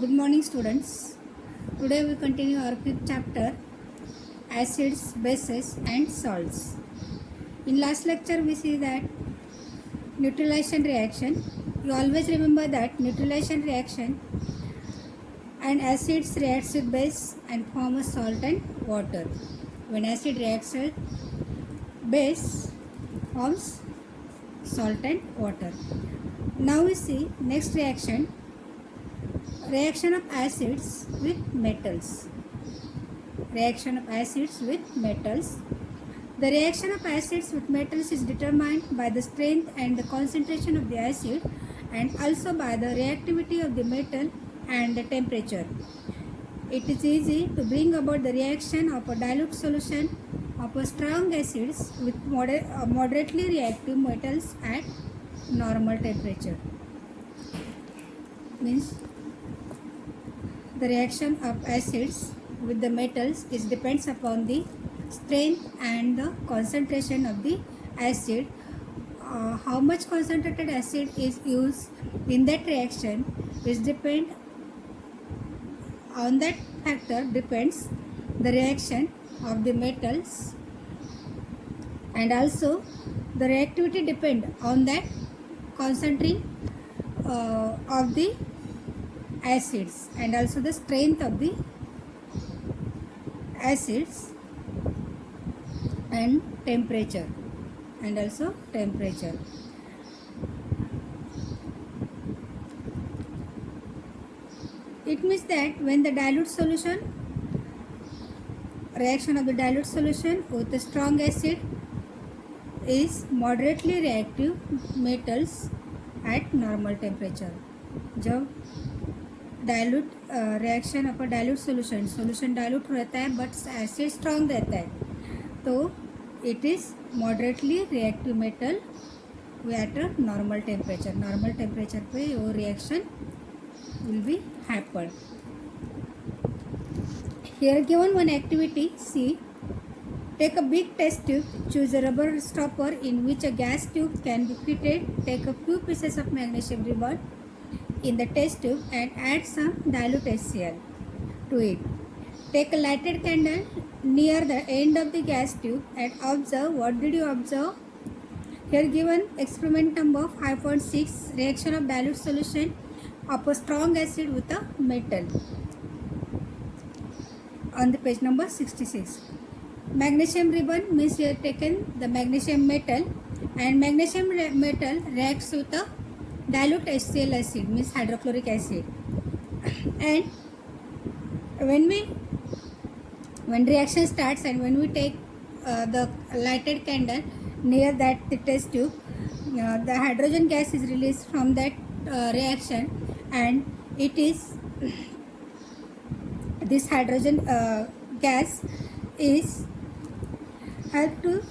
Good morning, students. Today we continue our fifth chapter, acids, bases and salts. In last lecture we see that neutralization reaction. You always remember that neutralization reaction and acids reacts with base and form a salt and water. When acid reacts with base forms salt and water. Now we see next reaction of acids with metals. Reaction of acids with metals. The reaction of acids with metals is determined by the strength and the concentration of the acid and also by the reactivity of the metal and the temperature. It is easy to bring about the reaction of a dilute solution of a strong acids with moderately reactive metals at normal temperature. Means the reaction of acids with the metals depends upon the strength and the concentration of the acid. How much concentrated acid is used in that reaction is depend on that factor depends the reaction of the metals, and also the reactivity depend on that concentration of the acids and also the strength of the acids and temperature and also temperature. It means that when the dilute solution, reaction of the dilute solution with the strong acid is moderately reactive metals at normal temperature. जब dilute reaction of a dilute solution dilute रहता है but acid strong रहता है तो it is moderately reactive metal at a normal temperature पे वो reaction will be happen. Here given one activity, C. Take a big test tube, choose a rubber stopper in which a gas tube can be fitted, take a few pieces of magnesium ribbon in the test tube and add some dilute HCl to it. Take a lighted candle near the end of the gas tube and observe. What did you observe? Here given experiment number 5.6, reaction of dilute solution of a strong acid with a metal on the page number 66. Magnesium ribbon means you have taken the magnesium metal and magnesium metal reacts with a dilute HCl acid means hydrochloric acid, and when reaction starts and when we take the lighted candle near that the test tube, the hydrogen gas is released from that reaction, and it is this hydrogen gas is help to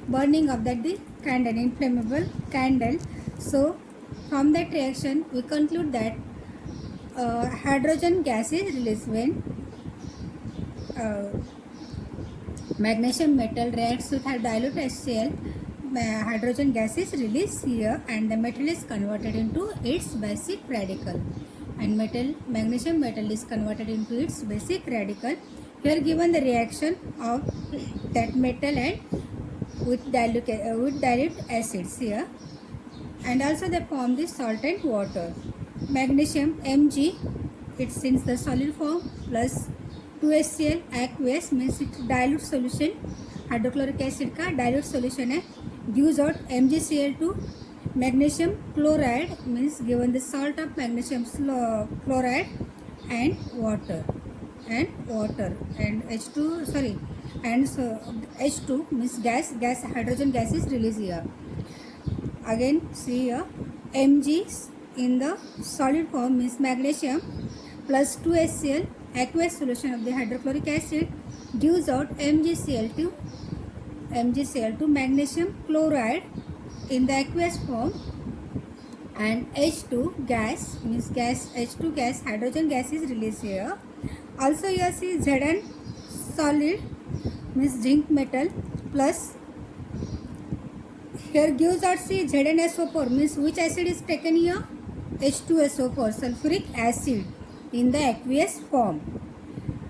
burning of that the candle, inflammable candle. So from that reaction we conclude that hydrogen gas is released when magnesium metal reacts with dilute HCl. Hydrogen gas is released here and the metal is converted into its basic radical, and magnesium metal is converted into its basic radical. Here given the reaction of that metal and with dilute acids here, and also they form the salt and water. Magnesium Mg, it's in the solid form, plus 2HCl aqueous means it's dilute solution, hydrochloric acid का dilute solution है, gives out MgCl2. Magnesium chloride means given the salt of magnesium chloride and water and H2 sorry, and so H2 means gas hydrogen gas is released here. Again see here, Mg in the solid form means magnesium plus 2HCl aqueous solution of the hydrochloric acid gives out MgCl2 magnesium chloride in the aqueous form, and H2 gas means H2 gas hydrogen gas is released here. Also here see Zn solid means zinc metal plus here gives out see ZnSO4 means which acid is taken here? H2SO4 sulfuric acid. in the aqueous form.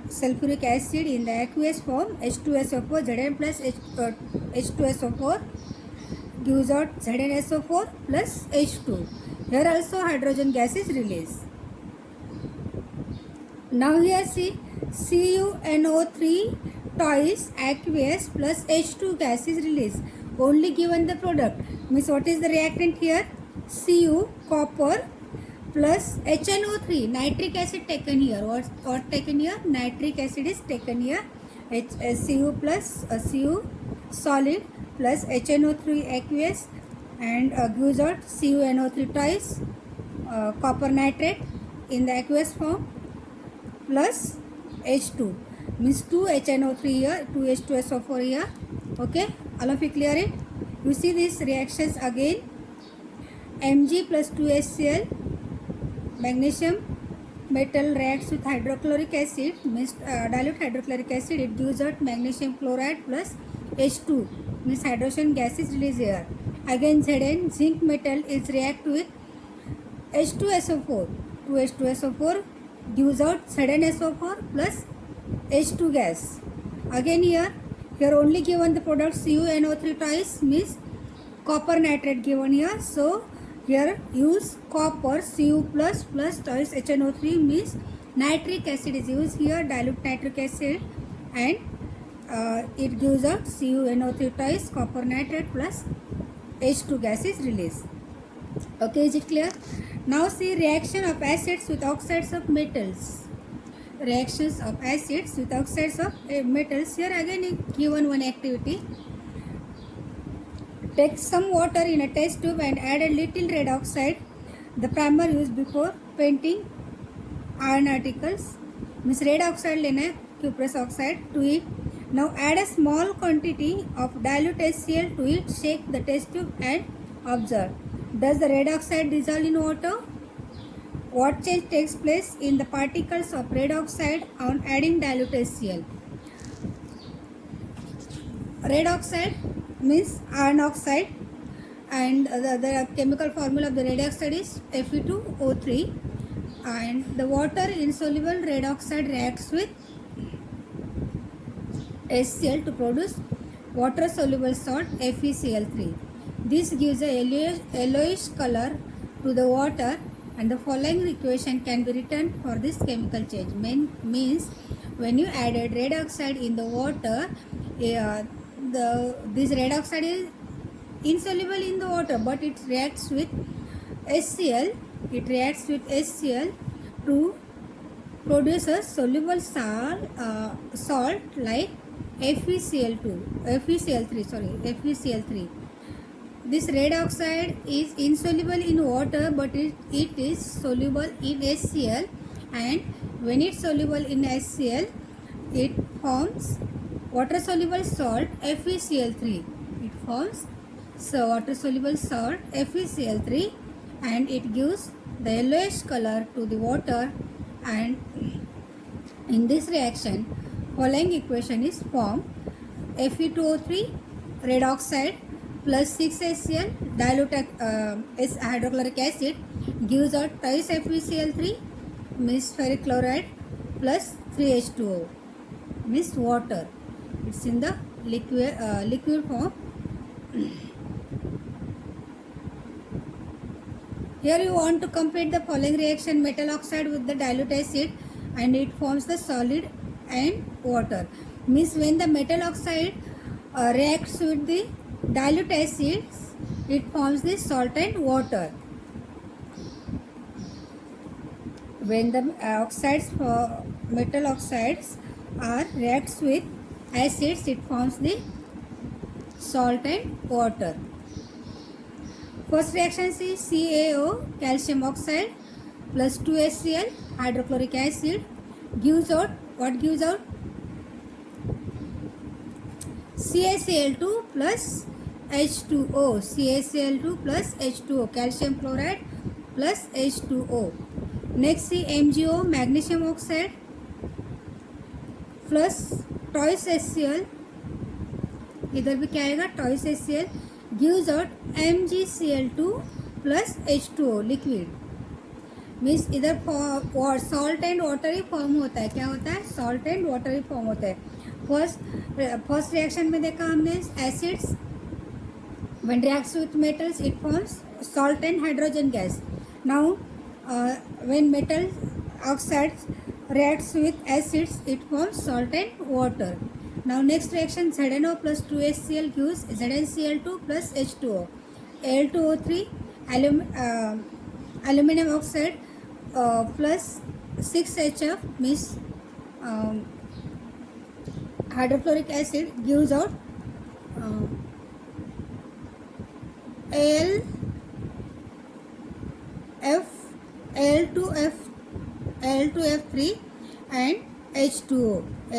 Sulfuric acid in the aqueous form, H2SO4, Zn plus H2SO4 gives out ZnSO4 plus H2. Here also hydrogen gas is released. Now here see CuNO3 twice aqueous plus H2 gas is released. Only given the product. Means what is the reactant here? Cu, copper plus HNO3, nitric acid taken here. What taken here? Nitric acid is taken here. Cu plus Cu solid plus HNO3 aqueous and gives out CuNO3 twice copper nitrate in the aqueous form plus H2 means 2 HNO3 here, 2 H2SO4 here. Okay, all of you clear it? You see these reactions again. Mg plus 2HCl, magnesium metal reacts with hydrochloric acid, means dilute hydrochloric acid, it gives out magnesium chloride plus H2, means hydrogen gas is released here. Again Zn, zinc metal is react with H2SO4, 2H2SO4 gives out ZnSO4 plus H2 gas. Again here only given the product CuNO3 twice, means copper nitrate given here. So here use copper Cu plus twice HNO3 means nitric acid is used here, dilute nitric acid, and it gives out CuNO3 twice copper nitrate plus H2 gas is released. Okay, is it clear? Now see reaction of acids with oxides of metals. Reactions of acids with oxides of metals. Here again given one activity. Take some water in a test tube and add a little red oxide, the primer used before painting iron articles. Means red oxide लेना है, cuprous oxide to it. Now add a small quantity of dilute HCl to it. Shake the test tube and observe. Does the red oxide dissolve in water? What change takes place in the particles of red oxide on adding dilute HCl? Red oxide means iron oxide, and the chemical formula of the red oxide is Fe2O3, and the water insoluble red oxide reacts with HCl to produce water soluble salt FeCl3. This gives a yellowish color to the water, and the following equation can be written for this chemical change. Means when you added red oxide in the water, this red oxide is insoluble in the water, but it reacts with HCl. It reacts with HCl to produce a soluble salt like FeCl3. This red oxide is insoluble in water, but it is soluble in HCl, and when it's soluble in HCl, it forms water soluble salt FeCl3. It forms water soluble salt FeCl3, and it gives the yellowish color to the water, and in this reaction following equation is formed. Fe2O3 red oxide plus 6HCl dilute hydrochloric acid gives out twice FeCl3 means ferric chloride plus 3H2O means water. It's in the liquid form. Here you want to complete the following reaction: metal oxide with the dilute acid, and it forms the solid and water. Means when the metal oxide reacts with the dilute acids, it forms the salt and water. When the metal oxides reacts with acids, it forms the salt and water. First reaction is CaO, calcium oxide plus 2HCl hydrochloric acid gives out, what gives out? CaCl2 plus H2O, CaCl2 plus H2O, calcium chloride plus H2O. Next see MgO, magnesium oxide plus twice HCl, इधर भी क्या आएगा twice HCl, gives out MgCl2 plus H2O liquid. Means इधर salt and water ही form होता है. क्या होता है? सॉल्ट एंड वाटर ही फॉर्म होता है. फर्स्ट रिएक्शन में देखा हमने acids when reacts with metals it forms salt and hydrogen gas. Now when metal oxides reacts with acids it forms salt and water. Now next reaction ZnO plus 2HCl gives ZnCl2 plus H2O. Al2O3 aluminum oxide plus 6HF means hydrofluoric acid gives out Al F Al2F Al2F3 and H2O.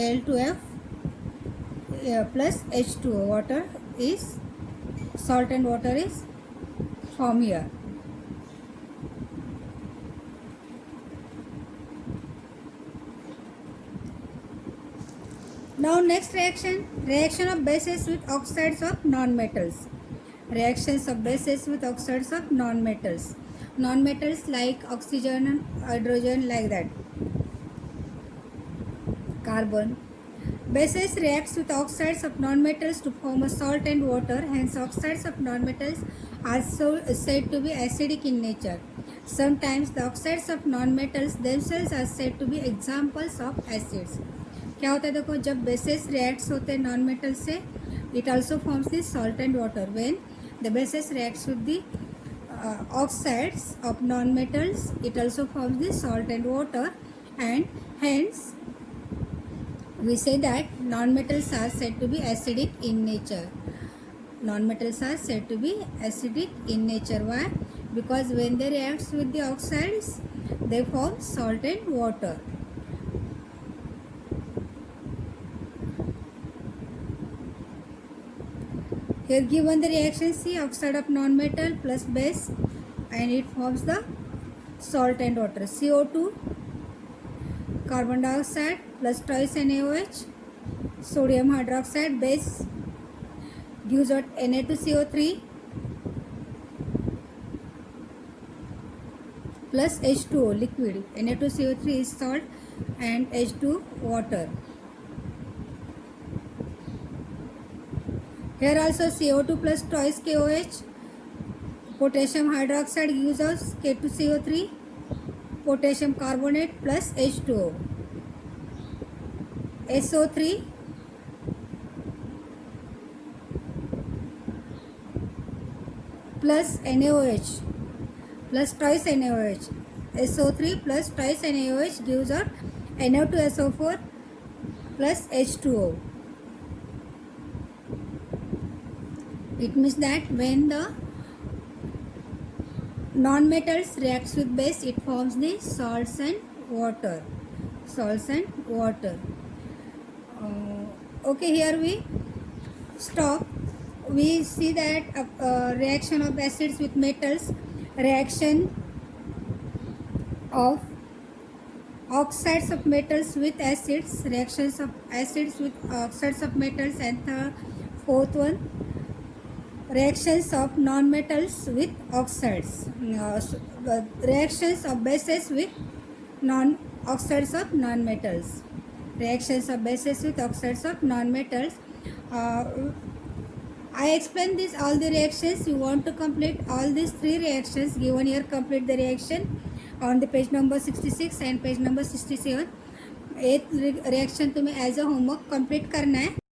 Al2F plus H2O. Water is salt and water is formed here. Now next reaction of bases with oxides of non-metals. Reactions of bases with oxides of non-metals. Non-metals like oxygen and hydrogen, like that. Carbon. Bases reacts with oxides of non-metals to form a salt and water. Hence oxides of non-metals are said to be acidic in nature. Sometimes the oxides of non-metals themselves are said to be examples of acids. क्या होता है? देखो, जब bases reacts होते हैं non metal से, it also forms the salt and water. When the bases reacts with the oxides of non-metals it also forms the salt and water, and hence we say that non-metals are said to be acidic in nature. Non-metals are said to be acidic in nature. Why? Because when they react with the oxides they form salt and water. Here given the reaction C, oxide of non-metal plus base, and it forms the salt and water. CO2, carbon dioxide plus twice NaOH, sodium hydroxide base gives out Na2CO3 plus H2O liquid. Na2CO3 is salt and H2 water. Here also CO2 plus twice KOH, potassium hydroxide gives us K2CO3, potassium carbonate plus H2O, SO3 plus NaOH plus twice NaOH, SO3 plus twice NaOH gives out NO2SO4 plus H2O. It means that when the non-metals reacts with base, it forms the salts and water. Salts and water. Okay, here we stop. We see that reaction of acids with metals, reaction of oxides of metals with acids, reactions of acids with oxides of metals, and the fourth one, reactions of non-metals with oxides, reactions of bases with oxides of non-metals, reactions of bases with oxides of non-metals. I explained this all the reactions. You want to complete all these three reactions given here, complete the reaction on the page number 66 and page number 67. 8th reaction तुम्हें as a homework complete करना है.